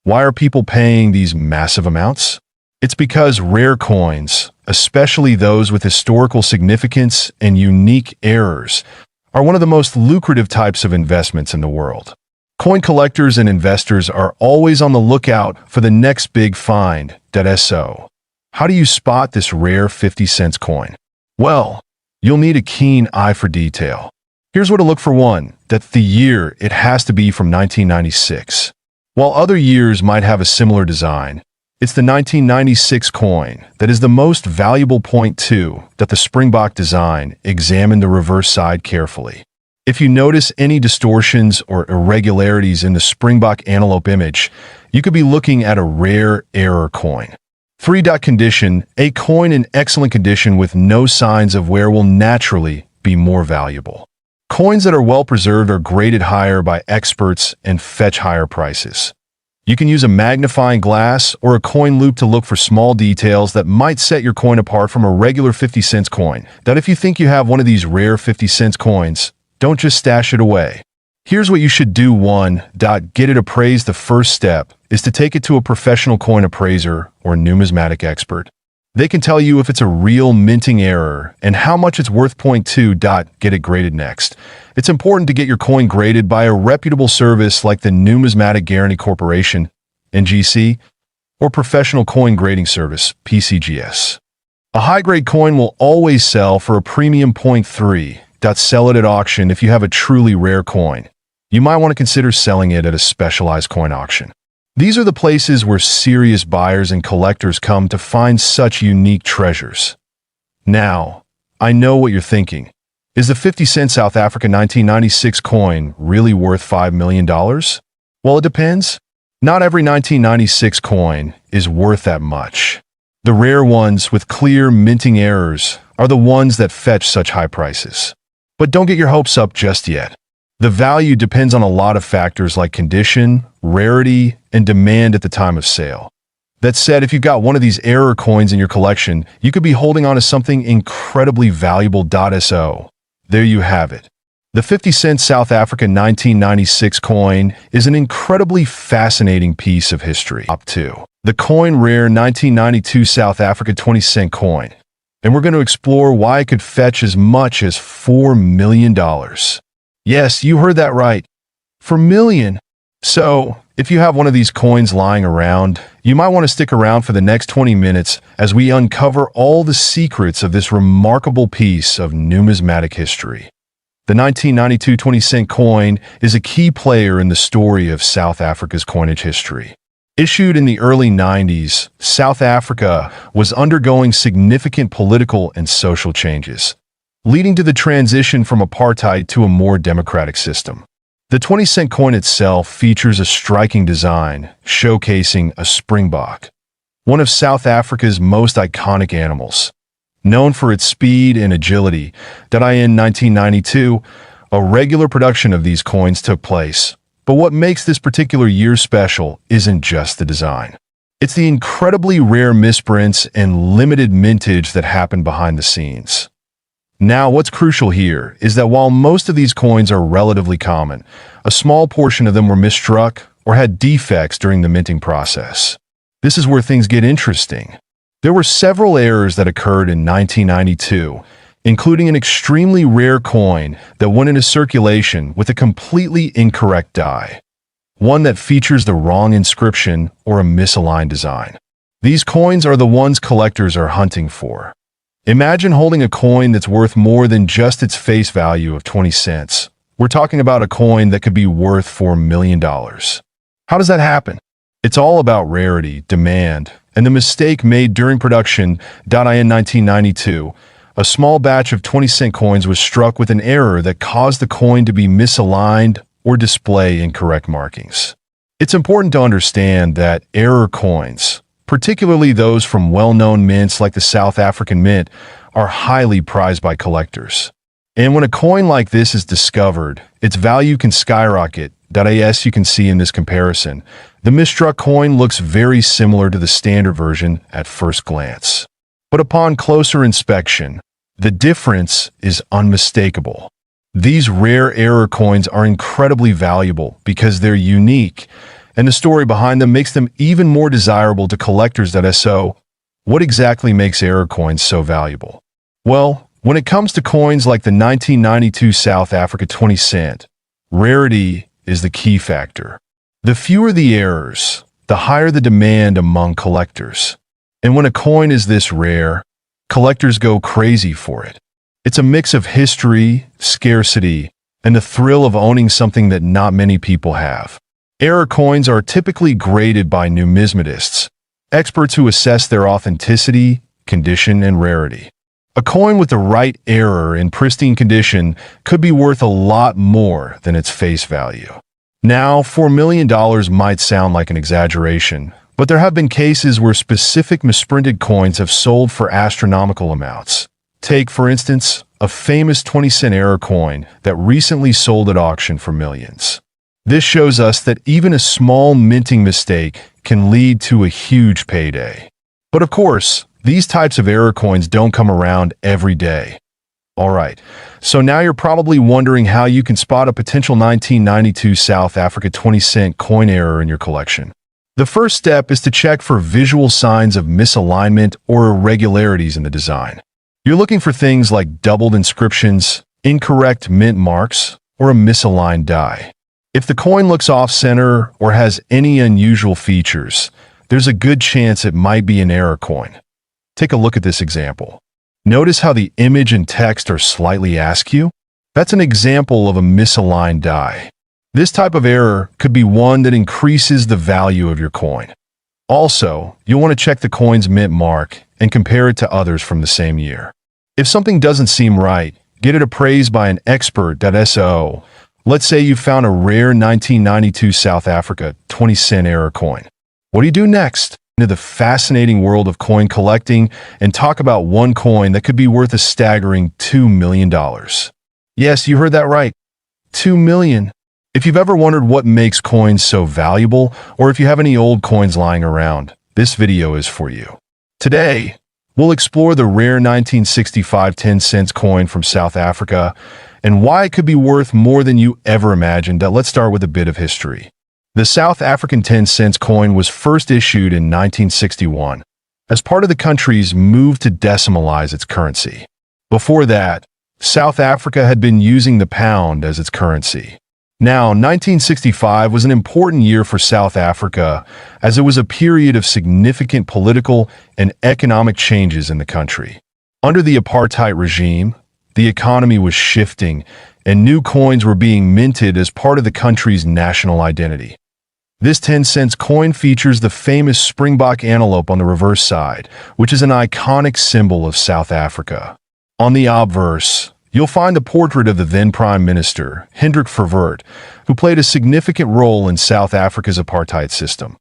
Speaker 1: Why are people paying these massive amounts? It's because rare coins, especially those with historical significance and unique errors, are one of the most lucrative types of investments in the world. Coin collectors and investors are always on the lookout for the next big find. So, how do you spot this rare 50-cent coin? Well, you'll need a keen eye for detail. Here's where to look for one. The year, it has to be from 1996. While other years might have a similar design, it's the 1996 coin that is the most valuable. Point 2, the springbok design. Examine the reverse side carefully. If you notice any distortions or irregularities in the springbok antelope image, you could be looking at a rare error coin. 3. Condition. A coin in excellent condition with no signs of wear will naturally be more valuable. Coins that are well preserved are graded higher by experts and fetch higher prices. You can use a magnifying glass or a coin loop to look for small details that might set your coin apart from a regular 50-cent coin. If you think you have one of these rare 50-cent coins, don't just stash it away. Here's what you should do. 1. Get it appraised. The first step is to take it to a professional coin appraiser or numismatic expert. They can tell you if it's a real minting error and how much it's worth. Point 2. Get it graded next. It's important to get your coin graded by a reputable service like the Numismatic Guarantee Corporation, NGC, or Professional Coin Grading Service, PCGS. A high-grade coin will always sell for a premium. Point 3. Sell it at auction. If you have a truly rare coin, you might want to consider selling it at a specialized coin auction. These are the places where serious buyers and collectors come to find such unique treasures. Now, I know what you're thinking. Is the 50-cent South Africa 1996 coin really worth $5 million? Well, it depends. Not every 1996 coin is worth that much. The rare ones with clear minting errors are the ones that fetch such high prices. But don't get your hopes up just yet. The value depends on a lot of factors like condition, rarity, and demand at the time of sale. That said, if you've got one of these error coins in your collection, you could be holding on to something incredibly valuable. So, there you have it. The 50-cent South Africa 1996 coin is an incredibly fascinating piece of history. Top 2. The coin rare 1992 South Africa 20-cent coin. And we're going to explore why it could fetch as much as $4 million. Yes, you heard that right. $4 million. So, if you have one of these coins lying around, you might want to stick around for the next 20 minutes as we uncover all the secrets of this remarkable piece of numismatic history. The 1992 20-cent coin is a key player in the story of South Africa's coinage history. Issued in the early 90s, South Africa was undergoing significant political and social changes, leading to the transition from apartheid to a more democratic system. The 20-cent coin itself features a striking design, showcasing a springbok, one of South Africa's most iconic animals. Known for its speed and agility, in 1992, a regular production of these coins took place. But what makes this particular year special isn't just the design. It's the incredibly rare misprints and limited mintage that happen behind the scenes. Now, what's crucial here is that while most of these coins are relatively common, a small portion of them were misstruck or had defects during the minting process. This is where things get interesting. There were several errors that occurred in 1992, including an extremely rare coin that went into circulation with a completely incorrect die, one that features the wrong inscription or a misaligned design. These coins are the ones collectors are hunting for. Imagine holding a coin that's worth more than just its face value of 20 cents. We're talking about a coin that could be worth $4 million. How does that happen? It's all about rarity, demand, and the mistake made during production. In 1992, a small batch of 20-cent coins was struck with an error that caused the coin to be misaligned or display incorrect markings. It's important to understand that error coins, particularly those from well-known mints like the South African Mint, are highly prized by collectors. And when a coin like this is discovered, its value can skyrocket. As you can see in this comparison, the misstruck coin looks very similar to the standard version at first glance. But upon closer inspection, the difference is unmistakable. These rare error coins are incredibly valuable because they're unique, and the story behind them makes them even more desirable to collectors. So, what exactly makes error coins so valuable? Well, when it comes to coins like the 1992 South Africa 20 cent, rarity is the key factor. The fewer the errors, the higher the demand among collectors. And when a coin is this rare, collectors go crazy for it. It's a mix of history, scarcity, and the thrill of owning something that not many people have. Error coins are typically graded by numismatists, experts who assess their authenticity, condition, and rarity. A coin with the right error in pristine condition could be worth a lot more than its face value. Now, $4 million might sound like an exaggeration, but there have been cases where specific misprinted coins have sold for astronomical amounts. Take, for instance, a famous 20-cent error coin that recently sold at auction for millions. This shows us that even a small minting mistake can lead to a huge payday. But of course, these types of error coins don't come around every day. Alright, so now you're probably wondering how you can spot a potential 1992 South Africa 20-cent coin error in your collection. The first step is to check for visual signs of misalignment or irregularities in the design. You're looking for things like doubled inscriptions, incorrect mint marks, or a misaligned die. If the coin looks off-center or has any unusual features, there's a good chance it might be an error coin. Take a look at this example. Notice how the image and text are slightly askew? That's an example of a misaligned die. This type of error could be one that increases the value of your coin. Also, you'll want to check the coin's mint mark and compare it to others from the same year. If something doesn't seem right, get it appraised by an expert. So, let's say you found a rare 1992 South Africa 20-cent error coin. What do you do next? Into the fascinating world of coin collecting and talk about one coin that could be worth a staggering $2 million. Yes, you heard that right. $2 million. If you've ever wondered what makes coins so valuable, or if you have any old coins lying around, this video is for you. Today, we'll explore the rare 1965 10-cent coin from South Africa and why it could be worth more than you ever imagined. Let's start with a bit of history. The South African 10-cent coin was first issued in 1961 as part of the country's move to decimalize its currency. Before that, South Africa had been using the pound as its currency. Now, 1965 was an important year for South Africa as it was a period of significant political and economic changes in the country. Under the apartheid regime, the economy was shifting and new coins were being minted as part of the country's national identity. This 10-cent coin features the famous springbok antelope on the reverse side, which is an iconic symbol of South Africa. On the obverse, you'll find a portrait of the then Prime Minister, Hendrik Verwoerd, who played a significant role in South Africa's apartheid system.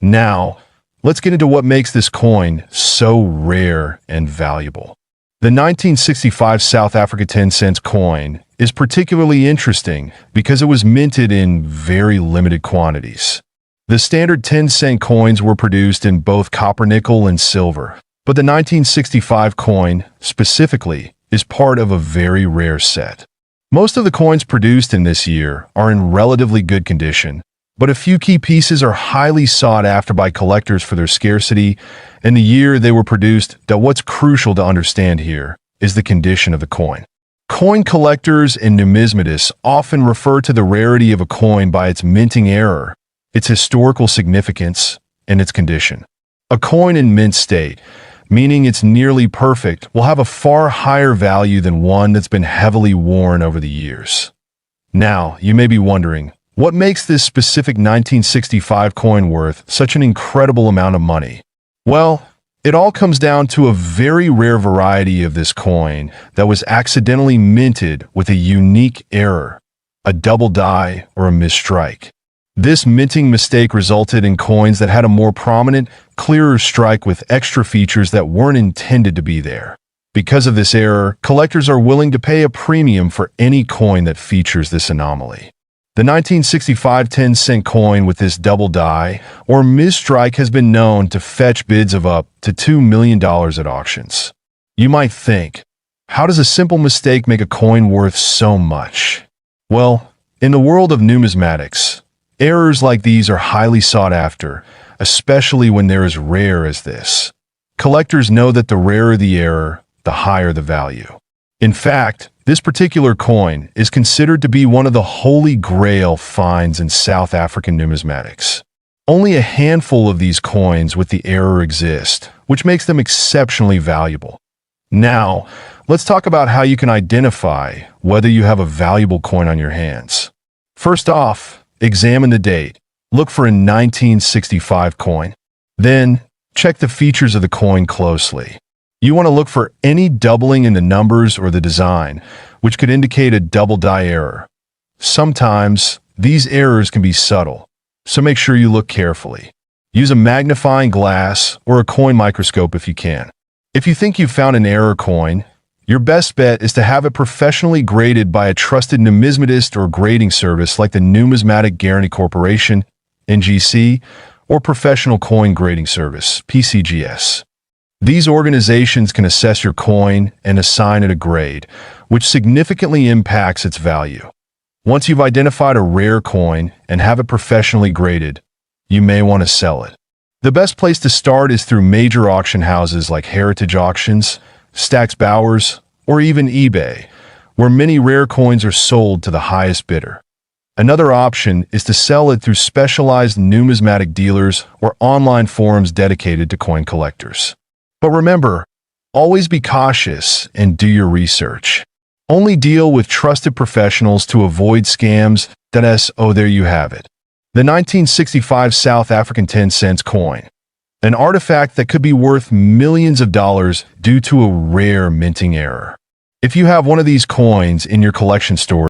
Speaker 1: Now, let's get into what makes this coin so rare and valuable. The 1965 South Africa 10-cent coin is particularly interesting because it was minted in very limited quantities. The standard 10-cent coins were produced in both copper, nickel, and silver, but the 1965 coin, specifically, is part of a very rare set. Most of the coins produced in this year are in relatively good condition, but a few key pieces are highly sought after by collectors for their scarcity and the year they were produced. What's crucial to understand here is the condition of the coin. Coin collectors and numismatists often refer to the rarity of a coin by its minting error, its historical significance, and its condition. A coin in mint state, meaning it's nearly perfect, will have a far higher value than one that's been heavily worn over the years. Now, you may be wondering, what makes this specific 1965 coin worth such an incredible amount of money? Well, it all comes down to a very rare variety of this coin that was accidentally minted with a unique error, a double die or a misstrike. This minting mistake resulted in coins that had a more prominent, clearer strike with extra features that weren't intended to be there. Because of this error, collectors are willing to pay a premium for any coin that features this anomaly. The 1965 10-cent coin with this double die or misstrike has been known to fetch bids of up to $2 million at auctions. You might think, how does a simple mistake make a coin worth so much? Well, in the world of numismatics, errors like these are highly sought after, especially when they're as rare as this. Collectors know that the rarer the error, the higher the value. In fact, this particular coin is considered to be one of the holy grail finds in South African numismatics. Only a handful of these coins with the error exist, which makes them exceptionally valuable. Now, let's talk about how you can identify whether you have a valuable coin on your hands. First off, examine the date. Look for a 1965 coin. Then, check the features of the coin closely. You want to look for any doubling in the numbers or the design, which could indicate a double die error. Sometimes, these errors can be subtle, so make sure you look carefully. Use a magnifying glass or a coin microscope if you can. If you think you've found an error coin, your best bet is to have it professionally graded by a trusted numismatist or grading service like the Numismatic Guarantee Corporation, NGC, or Professional Coin Grading Service, PCGS. These organizations can assess your coin and assign it a grade, which significantly impacts its value. Once you've identified a rare coin and have it professionally graded, you may want to sell it. The best place to start is through major auction houses like Heritage Auctions, Stax Bowers, or even eBay, where many rare coins are sold to the highest bidder. Another option is to sell it through specialized numismatic dealers or online forums dedicated to coin collectors. But remember, always be cautious and do your research. Only deal with trusted professionals to avoid scams. There you have it. The 1965 South African 10-cent coin. An artifact that could be worth millions of dollars due to a rare minting error. If you have one of these coins in your collection store,